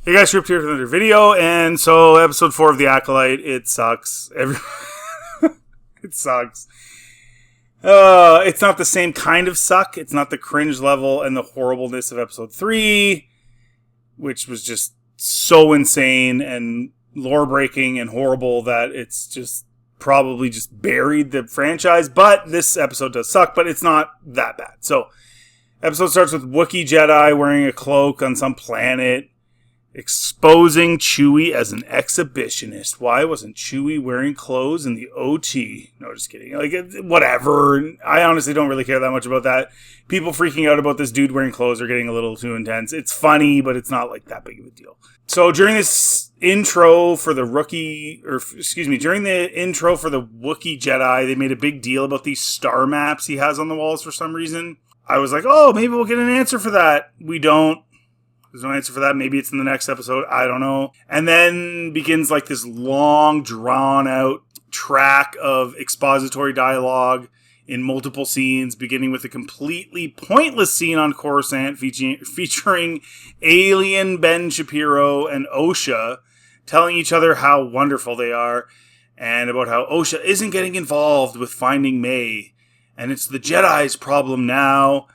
Hey guys, Script here with another video, and so episode 4 of the Acolyte, it sucks. It sucks. It's not the same kind of suck. It's not the cringe level and the horribleness of episode 3, which was just so insane and lore-breaking and horrible that it's just probably just buried the franchise. But this episode does suck, but it's not that bad. So, episode starts with Wookiee Jedi wearing a cloak on some planet, exposing Chewie as an exhibitionist. Why wasn't Chewie wearing clothes in the OT? No, just kidding. Like, whatever. I honestly don't really care that much about that. People freaking out about this dude wearing clothes are getting a little too intense. It's funny, but it's not like that big of a deal. So during this intro for the during the intro for the Wookiee Jedi, they made a big deal about these star maps he has on the walls for some reason. I was like, oh, maybe we'll get an answer for that. We don't. There's no answer for that. Maybe it's in the next episode. I don't know. And then begins like this long, drawn-out track of expository dialogue in multiple scenes, beginning with a completely pointless scene on Coruscant featuring alien Ben Shapiro and Osha telling each other how wonderful they are and about how Osha isn't getting involved with finding May. And it's the Jedi's problem now.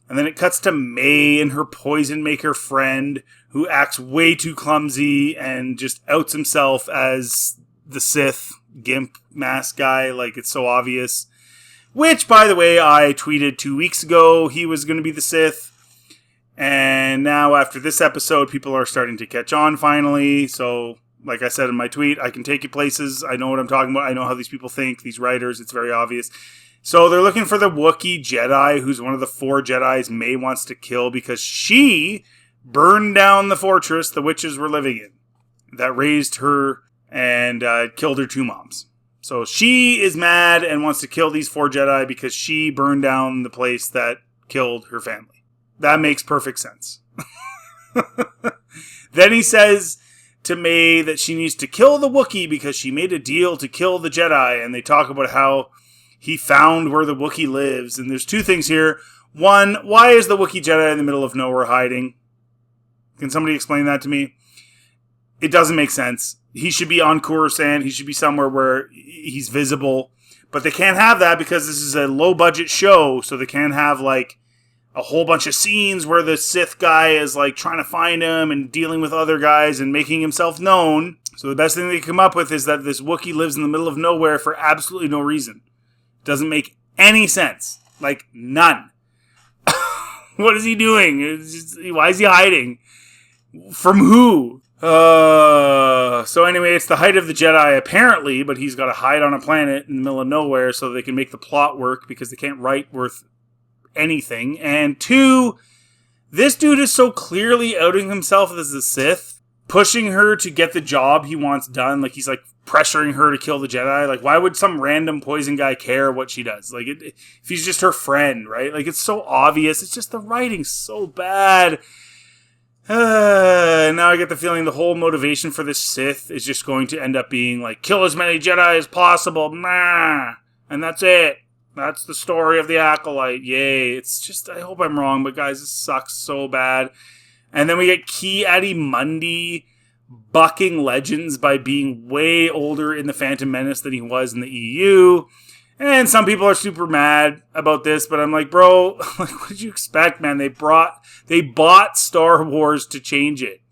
And then it cuts to May and her poison maker friend who acts way too clumsy and just outs himself as the Sith gimp mask guy. Like, it's so obvious. Which, by the way, I tweeted 2 weeks ago he was going to be the Sith. And now after this episode, people are starting to catch on finally. So, like I said in my tweet, I can take you places. I know what I'm talking about. I know how these people think, these writers. It's very obvious. So they're looking for the Wookiee Jedi, who's one of the 4 Jedis May wants to kill because she burned down the fortress the witches were living in that raised her and killed her 2 moms. So she is mad and wants to kill these 4 Jedi because she burned down the place that killed her family. That makes perfect sense. Then he says to May that she needs to kill the Wookiee because she made a deal to kill the Jedi, and they talk about how he found where the Wookiee lives. And there's 2 things here. One, why is the Wookiee Jedi in the middle of nowhere hiding? Can somebody explain that to me? It doesn't make sense. He should be on Coruscant. He should be somewhere where he's visible. But they can't have that because this is a low-budget show. So they can't have, like, a whole bunch of scenes where the Sith guy is, like, trying to find him and dealing with other guys and making himself known. So the best thing they come up with is that this Wookiee lives in the middle of nowhere for absolutely no reason. Doesn't make any sense. Like, none. What is he doing? Why is he hiding? From who? So anyway, it's the height of the Jedi, apparently, but he's got to hide on a planet in the middle of nowhere so they can make the plot work because they can't write worth anything. And 2, this dude is so clearly outing himself as a Sith, pushing her to get the job he wants done. Like, he's like pressuring her to kill the Jedi. Like, why would some random poison guy care what she does? Like, if he's just her friend, right? Like, it's so obvious. It's just the writing's so bad. Now I get the feeling the whole motivation for this Sith is just going to end up being like, kill as many Jedi as possible. Nah. And that's it. That's the story of the Acolyte. Yay. It's just, I hope I'm wrong, but guys, this sucks so bad. And then we get Ki-Adi-Mundi bucking legends by being way older in the Phantom Menace than he was in the EU. And some people are super mad about this, but I'm like, bro, like, what did you expect, man? They bought Star Wars to change it.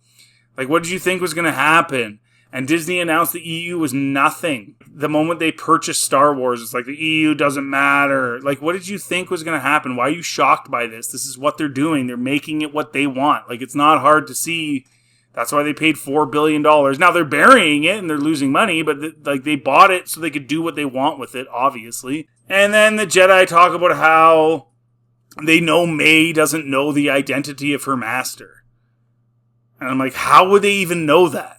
Like, what did you think was going to happen? And Disney announced the EU was nothing. The moment they purchased Star Wars, it's like, the EU doesn't matter. Like, what did you think was going to happen? Why are you shocked by this? This is what they're doing. They're making it what they want. Like, it's not hard to see. That's why they paid $4 billion. Now they're burying it and they're losing money, but they bought it so they could do what they want with it, obviously. And then the Jedi talk about how they know May doesn't know the identity of her master. And I'm like, how would they even know that?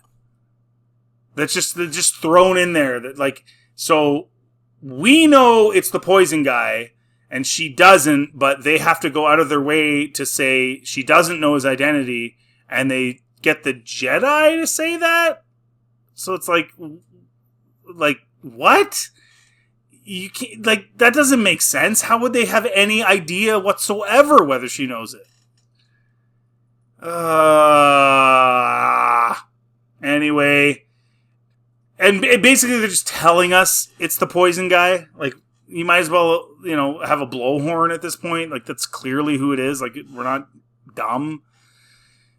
They're just thrown in there. That, like, so we know it's the poison guy and she doesn't, but they have to go out of their way to say she doesn't know his identity, and they get the Jedi to say that? So it's like what? You can't, like, that doesn't make sense. How would they have any idea whatsoever whether she knows it? Anyway, and basically they're just telling us it's the poison guy. Like, you might as well, have a blowhorn at this point. Like, that's clearly who it is. Like, we're not dumb.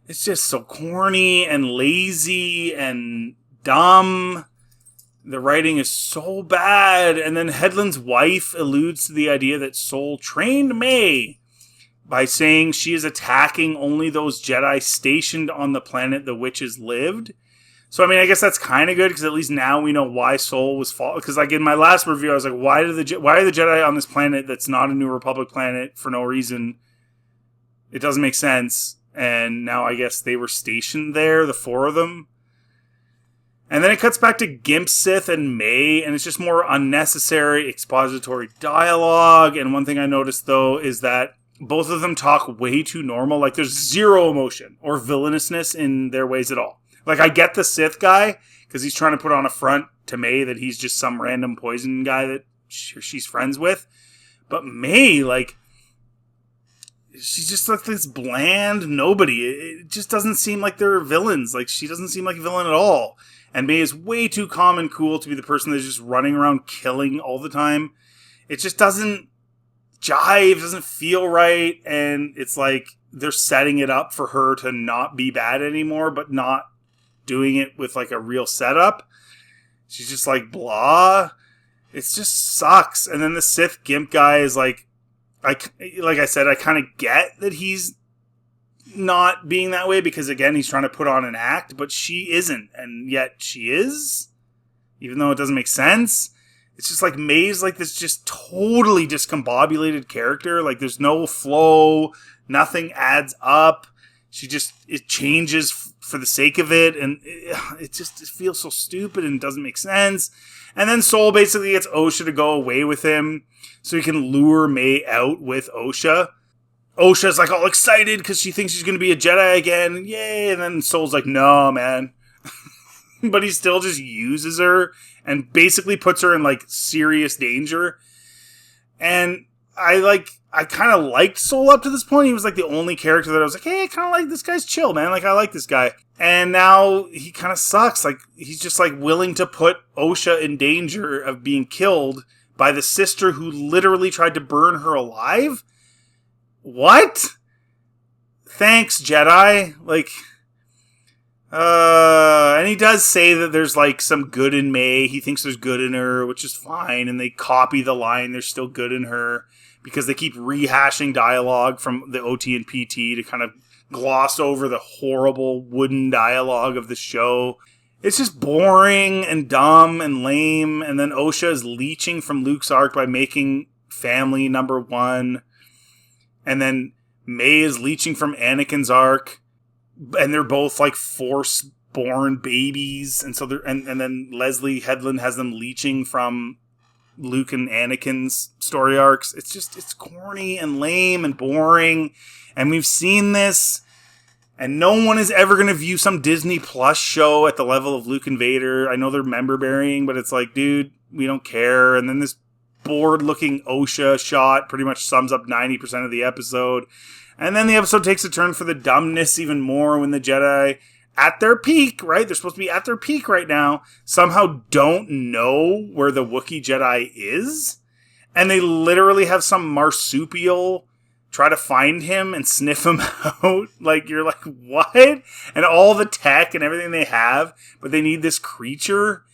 It's just so corny and lazy and dumb. The writing is so bad. And then Headland's wife alludes to the idea that Sol trained May by saying she is attacking only those Jedi stationed on the planet the witches lived. So, I mean, I guess that's kind of good, because at least now we know why Sol was fallen. Because, like, in my last review, I was like, why are the Jedi on this planet that's not a New Republic planet for no reason? It doesn't make sense. And now I guess they were stationed there, the 4 of them. And then it cuts back to Gimp Sith and May, and it's just more unnecessary expository dialogue. And one thing I noticed, though, is that both of them talk way too normal. Like, there's zero emotion or villainousness in their ways at all. Like, I get the Sith guy, because he's trying to put on a front to May that he's just some random poison guy that she's friends with. But May, like, she's just like this bland nobody. It just doesn't seem like they're villains. Like, she doesn't seem like a villain at all. And May is way too calm and cool to be the person that's just running around killing all the time. It just doesn't jive, doesn't feel right. And it's like they're setting it up for her to not be bad anymore, but not doing it with like a real setup. She's just like blah. It just sucks. And then the Sith Gimp guy is like I said, I kind of get that he's not being that way, because again, he's trying to put on an act, but she isn't, and yet she is, even though it doesn't make sense. It's just like May's like this just totally discombobulated character. Like, there's no flow, nothing adds up. It changes for the sake of it, and it feels so stupid and doesn't make sense. And then Sol basically gets Osha to go away with him so he can lure May out with Osha. Osha's like all excited because she thinks she's going to be a Jedi again. Yay! And then Sol's like, no, man. But he still just uses her and basically puts her in like serious danger. And I kind of liked Sol up to this point. He was like the only character that I was like, hey, I kind of like this guy's chill, man. Like, I like this guy. And now he kind of sucks. Like, he's just like willing to put Osha in danger of being killed by the sister who literally tried to burn her alive. What? Thanks, Jedi. Like, and he does say that there's like some good in May. He thinks there's good in her, which is fine. And they copy the line, there's still good in her, because they keep rehashing dialogue from the OT and PT to kind of gloss over the horrible wooden dialogue of the show. It's just boring and dumb and lame. And then Osha is leeching from Luke's arc by making family number 1. And then May is leeching from Anakin's arc. And they're both like Force-born babies. And so and then Leslie Headland has them leeching from Luke and Anakin's story arcs. It's corny and lame and boring. And we've seen this. And no one is ever going to view some Disney Plus show at the level of Luke and Vader. I know they're member burying, but it's like, dude, we don't care. And then this bored-looking Osha shot pretty much sums up 90% of the episode. And then the episode takes a turn for the dumbness even more when the Jedi, at their peak, right? They're supposed to be at their peak right now, somehow don't know where the Wookiee Jedi is. And they literally have some marsupial try to find him and sniff him out. Like, you're like, what? And all the tech and everything they have, but they need this creature.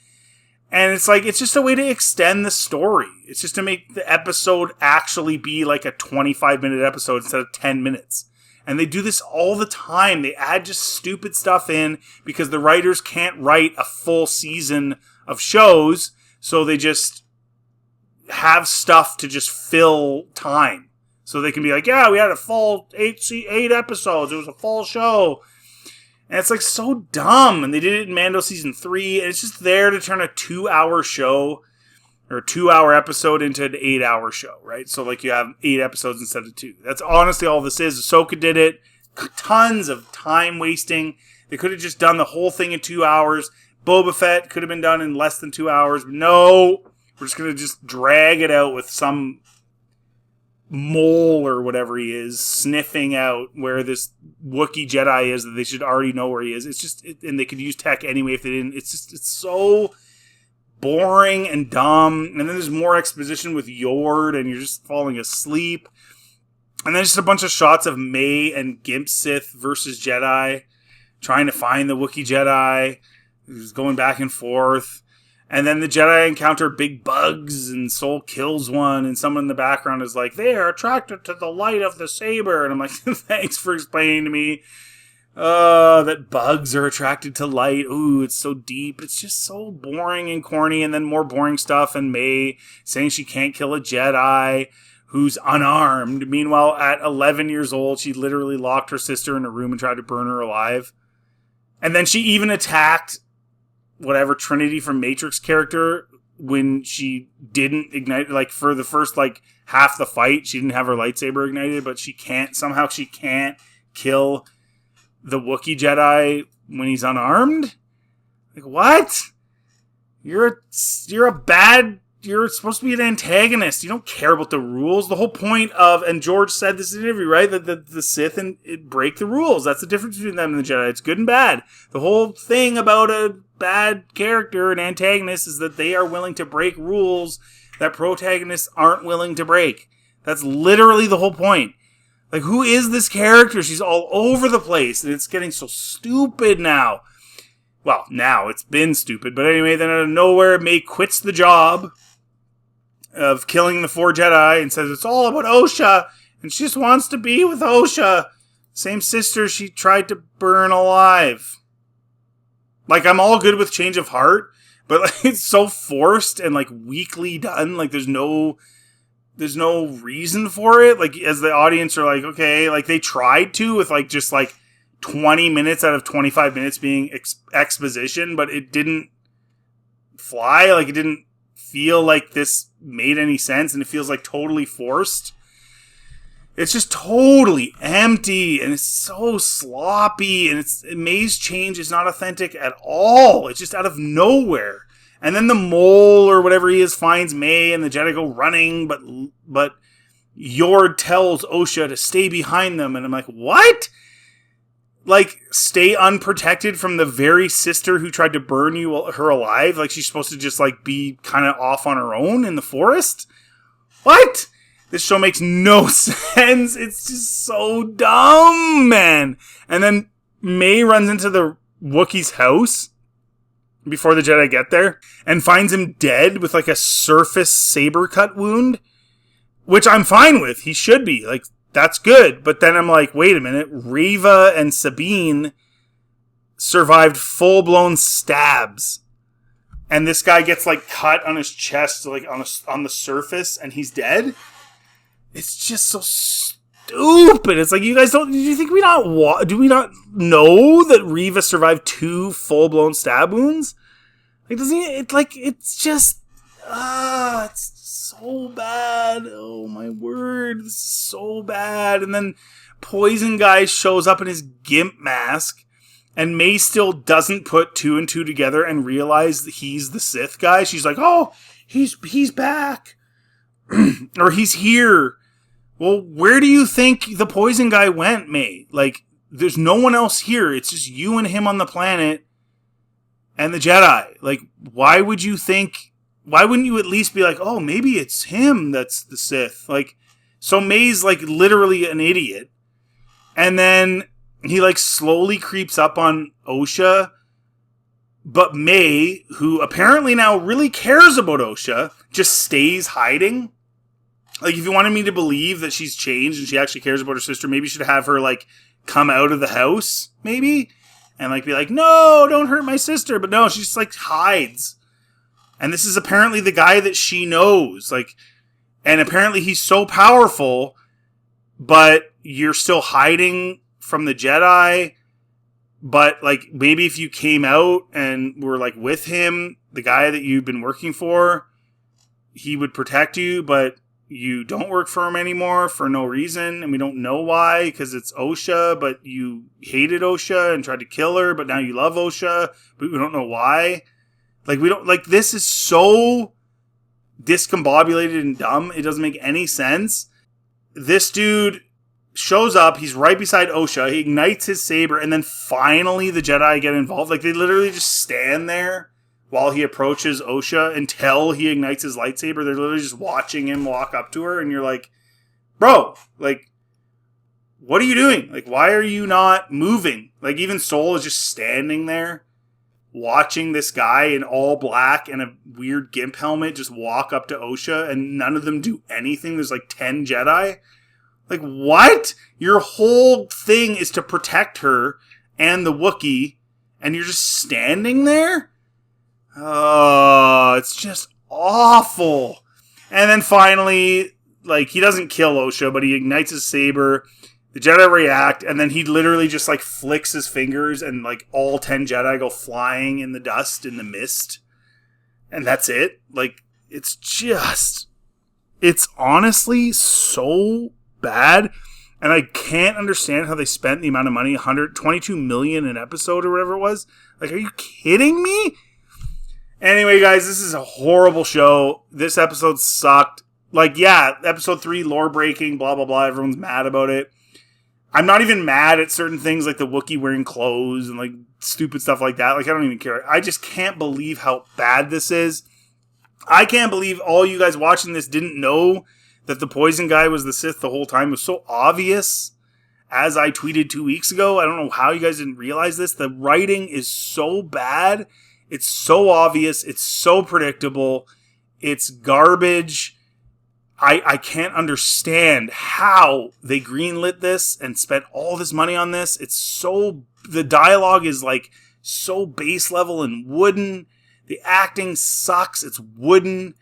And it's like, it's just a way to extend the story. It's just to make the episode actually be like a 25-minute episode instead of 10 minutes. And they do this all the time. They add just stupid stuff in because the writers can't write a full season of shows. So they just have stuff to just fill time. So they can be like, yeah, we had a full 8 episodes. It was a full show. And it's like so dumb. And they did it in Mando season 3. And it's just there to turn a 2-hour show or a 2-hour episode into an 8-hour show, right? So like you have 8 episodes instead of 2. That's honestly all this is. Ahsoka did it. Tons of time wasting. They could have just done the whole thing in 2 hours. Boba Fett could have been done in less than 2 hours. But no, we're just going to just drag it out with some mole or whatever he is sniffing out where this Wookiee Jedi is that they should already know where he is. It's just, and they could use tech anyway if they didn't. It's so boring and dumb. And then there's more exposition with Yord, and you're just falling asleep. And then just a bunch of shots of May and Gimp Sith versus Jedi, trying to find the Wookiee Jedi, who's going back and forth. And then the Jedi encounter big bugs, and Soul kills one, and someone in the background is like, they are attracted to the light of the saber. And I'm like, thanks for explaining to me that bugs are attracted to light. Ooh, it's so deep. It's just so boring and corny. And then more boring stuff, and May saying she can't kill a Jedi who's unarmed. Meanwhile, at 11 years old, she literally locked her sister in a room and tried to burn her alive. And then she even attacked whatever Trinity from Matrix character when she didn't ignite, like for the first like half the fight, she didn't have her lightsaber ignited, but she can't kill the Wookiee Jedi when he's unarmed. Like, what? You're supposed to be an antagonist. You don't care about the rules. The whole point of, and George said this in an interview, right? That the Sith and it break the rules. That's the difference between them and the Jedi. It's good and bad. The whole thing about a bad character, an antagonist, is that they are willing to break rules that protagonists aren't willing to break. That's literally the whole point. Like, who is this character? She's all over the place, and it's getting so stupid now. Well, now it's been stupid, but anyway, then out of nowhere, May quits the job of killing the 4 Jedi and says it's all about Osha, and she just wants to be with Osha, same sister she tried to burn alive. Like, I'm all good with change of heart, but like, it's so forced and like weakly done. Like, there's no reason for it. Like, as the audience are like, okay, like they tried to with like just like 20 minutes out of 25 minutes being exposition, but it didn't fly. Like, it didn't feel like this made any sense, and it feels like totally forced. It's just totally empty, and it's so sloppy, and May's change is not authentic at all. It's just out of nowhere. And then the mole or whatever he is finds May, and the Jedi go running, but Yord tells Osha to stay behind them, and I'm like, what? Like, stay unprotected from the very sister who tried to burn her alive? Like, she's supposed to just, like, be kind of off on her own in the forest? What? This show makes no sense. It's just so dumb, man. And then May runs into the Wookiee's house before the Jedi get there and finds him dead with, like, a surface saber cut wound, which I'm fine with. He should be. Like, that's good. But then I'm like, wait a minute. Reva and Sabine survived full-blown stabs. And this guy gets, like, cut on his chest, like, on the surface, and he's dead? It's just so stupid. It's like, you guys don't... Do you think do we not know that Reva survived 2 full-blown stab wounds? Like, doesn't he... It's just... it's so bad. Oh, my word. This is so bad. And then Poison Guy shows up in his gimp mask, and May still doesn't put 2 and 2 together and realize that he's the Sith guy. She's like, oh, he's back. Or he's here. Well, where do you think the Poison Guy went, May? Like, there's no one else here. It's just you and him on the planet and the Jedi. Like, why wouldn't you at least be like, oh, maybe it's him that's the Sith? Like, so May's, like, literally an idiot. And then he, like, slowly creeps up on Osha. But May, who apparently now really cares about Osha, just stays hiding. Like, if you wanted me to believe that she's changed and she actually cares about her sister, maybe you should have her, like, come out of the house, maybe? And, like, be like, no, don't hurt my sister. But no, she just, like, hides. And this is apparently the guy that she knows. Like, and apparently he's so powerful, but you're still hiding from the Jedi. But, like, maybe if you came out and were, like, with him, the guy that you've been working for, he would protect you, but you don't work for him anymore for no reason, and we don't know why, because it's Osha, but you hated Osha and tried to kill her, but now you love Osha, but we don't know why. Like, this is so discombobulated and dumb, it doesn't make any sense. this dude shows up. He's right beside Osha. He ignites his saber, and then finally the Jedi get involved. Like, they literally just stand there while he approaches Osha until he ignites his lightsaber. They're literally just watching him walk up to her, and you're like, bro, like, what are you doing? Like, why are you not moving? Like, even Soul is just standing there watching this guy in all black and a weird gimp helmet just walk up to Osha, and none of them do anything. There's like 10 Jedi. Like, what? Your whole thing is to protect her and the Wookiee, and you're just standing there? Oh, it's just awful. And then finally, like, he doesn't kill Osha, but he ignites his saber. The Jedi react, and then he literally just, like, flicks his fingers, and, like, all 10 Jedi go flying in the dust, in the mist. And that's it. Like, it's honestly so bad, and I can't understand how they spent the amount of money, $122 million an episode or whatever it was. Like, are you kidding me? Anyway, guys, this is a horrible show. This episode sucked. Like, yeah, episode 3, lore breaking, blah, blah, blah. Everyone's mad about it. I'm not even mad at certain things like the Wookiee wearing clothes and, like, stupid stuff like that. Like, I don't even care. I just can't believe how bad this is. I can't believe all you guys watching this didn't know that the poison guy was the Sith the whole time. It was so obvious, as I tweeted 2 weeks ago. I don't know how you guys didn't realize this. The writing is so bad. It's so obvious. It's so predictable. It's garbage. I can't understand how they greenlit this and spent all this money on this. It's so... The dialogue is, like, so base level and wooden. The acting sucks. It's wooden.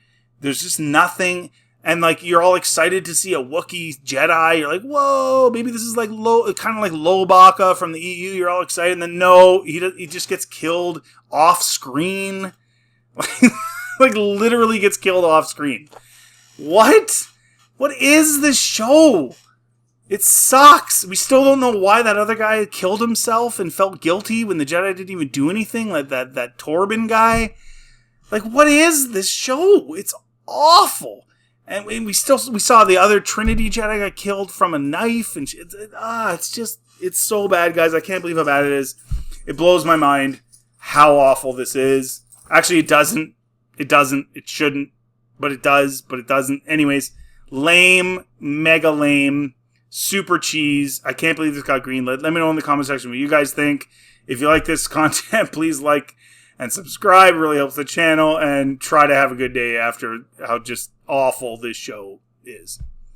There's just nothing. And, like, you're all excited to see a Wookiee Jedi. You're like, whoa, maybe this is like kind of like Lobaka from the EU. You're all excited. And then, no, he just gets killed off screen. Like, literally gets killed off screen. What? What is this show? It sucks. We still don't know why that other guy killed himself and felt guilty when the Jedi didn't even do anything. Like that Torben guy. Like, what is this show? It's awful. And we saw the other Trinity Jedi got killed from a knife, and it's so bad, guys. I can't believe how bad it is. It blows my mind how awful this is. Actually, it doesn't. It shouldn't, but it does. But it doesn't. Anyways, lame, mega lame, super cheese. I can't believe this got greenlit. Let me know in the comment section what you guys think. If you like this content, please like and subscribe. It really helps the channel, and try to have a good day after how just awful this show is.